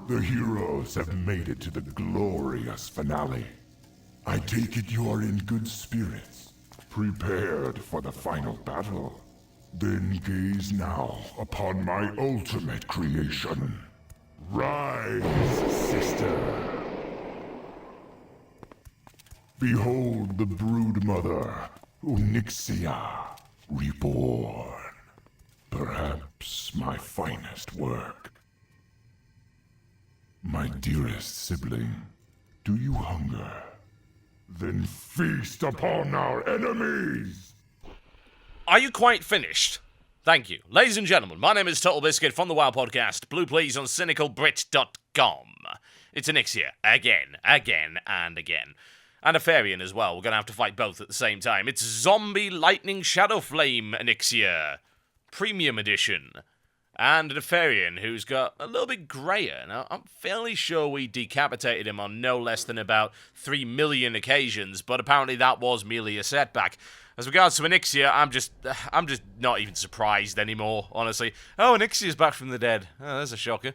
The heroes have made it to the glorious finale. I take it you are in good spirits, prepared for the final battle. Then gaze now upon my ultimate creation. Rise, sister. Behold the broodmother, Onyxia, reborn. Perhaps my finest work. My dearest sibling, do you hunger? Then feast upon our enemies! Are you quite finished? Thank you. Ladies and gentlemen, my name is TotalBiscuit from the WoW podcast, Blue Please on cynicalbrit.com. It's Onyxia, again, and again. And Nefarian as well, we're going to have to fight both at the same time. It's Zombie Lightning Shadow Flame Onyxia, Premium Edition. And Nefarian, who's got a little bit grayer. Now, I'm fairly sure we decapitated him on no less than about 3 million occasions, but apparently that was merely a setback. As regards to Onyxia, I'm just not even surprised anymore, honestly. Oh, Onyxia's back from the dead. Oh, that's a shocker.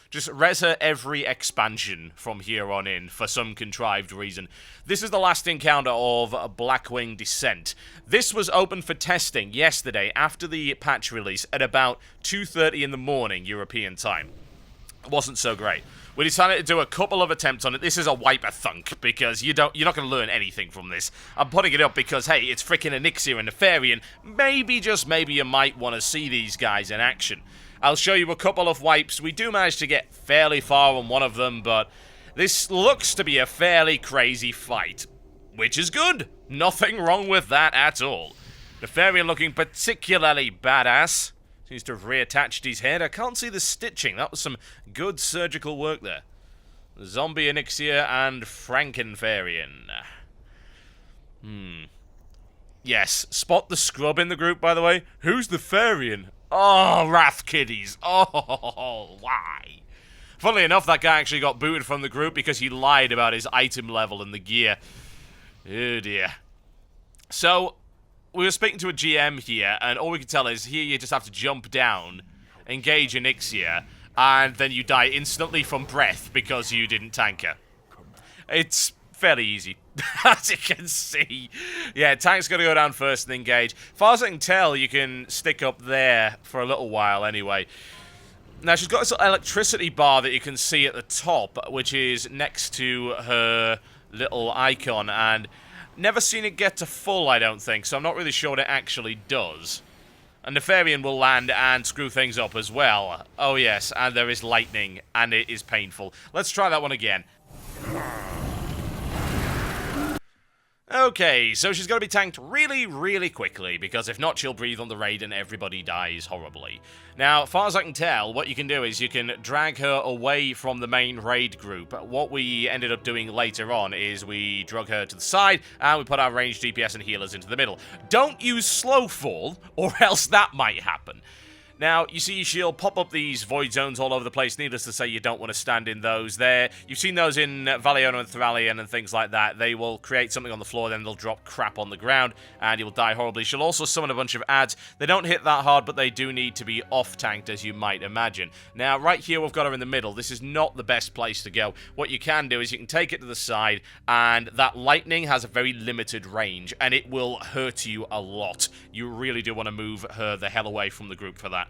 Just res her every expansion from here on in for some contrived reason. This is the last encounter of Blackwing Descent. This was open for testing yesterday after the patch release at about 2:30 in the morning European time. It wasn't so great. We decided to do a couple of attempts on it. This is a Wipe-a-thunk because you're not going to learn anything from this. I'm putting it up because, hey, it's freaking Onyxia and Nefarian. Maybe, just maybe, you might want to see these guys in action. I'll show you a couple of wipes. We do manage to get fairly far on one of them, but this looks to be a fairly crazy fight, which is good. Nothing wrong with that at all. Nefarian looking particularly badass. Seems to have reattached his head. I can't see the stitching. That was some good surgical work there. Zombie Onyxia and Frankenfarian. Yes, spot the scrub in the group, by the way. Who's the Farian? Oh, Wrath Kiddies. Oh, why? Funnily enough, that guy actually got booted from the group because he lied about his item level and the gear. Oh, dear. So, we were speaking to a GM here, and all we could tell is here you just have to jump down, engage Onyxia, and then you die instantly from breath because you didn't tank her. It's fairly easy, as you can see. Yeah, tank's got to go down first and engage. Far as I can tell, you can stick up there for a little while anyway. Now, she's got this electricity bar that you can see at the top, which is next to her little icon, and never seen it get to full, I don't think, so I'm not really sure what it actually does. And Nefarian will land and screw things up as well. Oh yes, and there is lightning, and it is painful. Let's try that one again. Okay, so she's got to be tanked really, really quickly, because if not, she'll breathe on the raid and everybody dies horribly. Now, as far as I can tell, what you can do is you can drag her away from the main raid group. What we ended up doing later on is we drug her to the side, and we put our ranged DPS and healers into the middle. Don't use slow fall, or else that might happen. Now, you see she'll pop up these void zones all over the place. Needless to say, you don't want to stand in those there. You've seen those in Valiona and Thralian and things like that. They will create something on the floor, then they'll drop crap on the ground, and you'll die horribly. She'll also summon a bunch of adds. They don't hit that hard, but they do need to be off-tanked, as you might imagine. Now, right here, we've got her in the middle. This is not the best place to go. What you can do is you can take it to the side, and that lightning has a very limited range, and it will hurt you a lot. You really do want to move her the hell away from the group for that.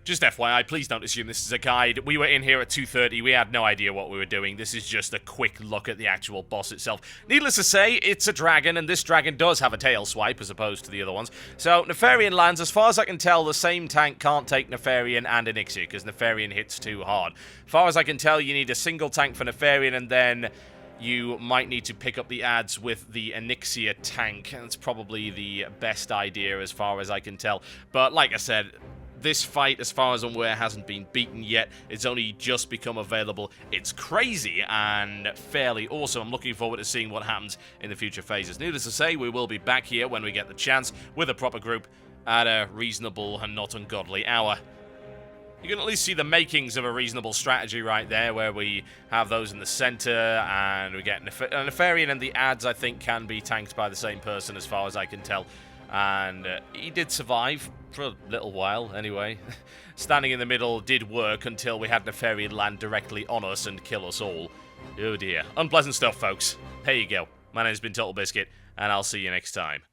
Just FYI, please don't assume this is a guide. We were in here at 2:30. We had no idea what we were doing. This is just a quick look at the actual boss itself. Needless to say, it's a dragon, and this dragon does have a tail swipe as opposed to the other ones. So, Nefarian lands. As far as I can tell, the same tank can't take Nefarian and Onyxia, because Nefarian hits too hard. As far as I can tell, you need a single tank for Nefarian, and then you might need to pick up the adds with the Onyxia tank. That's probably the best idea as far as I can tell. But, like I said, this fight, as far as I'm aware, hasn't been beaten yet. It's only just become available. It's crazy and fairly awesome. I'm looking forward to seeing what happens in the future phases. Needless to say, we will be back here when we get the chance with a proper group at a reasonable and not ungodly hour. You can at least see the makings of a reasonable strategy right there, where we have those in the center, and we get Nefarian, and the adds, I think, can be tanked by the same person as far as I can tell. And he did survive. For a little while, anyway. Standing in the middle did work until we had Nefarian land directly on us and kill us all. Oh dear. Unpleasant stuff, folks. There you go. My name's been TotalBiscuit, and I'll see you next time.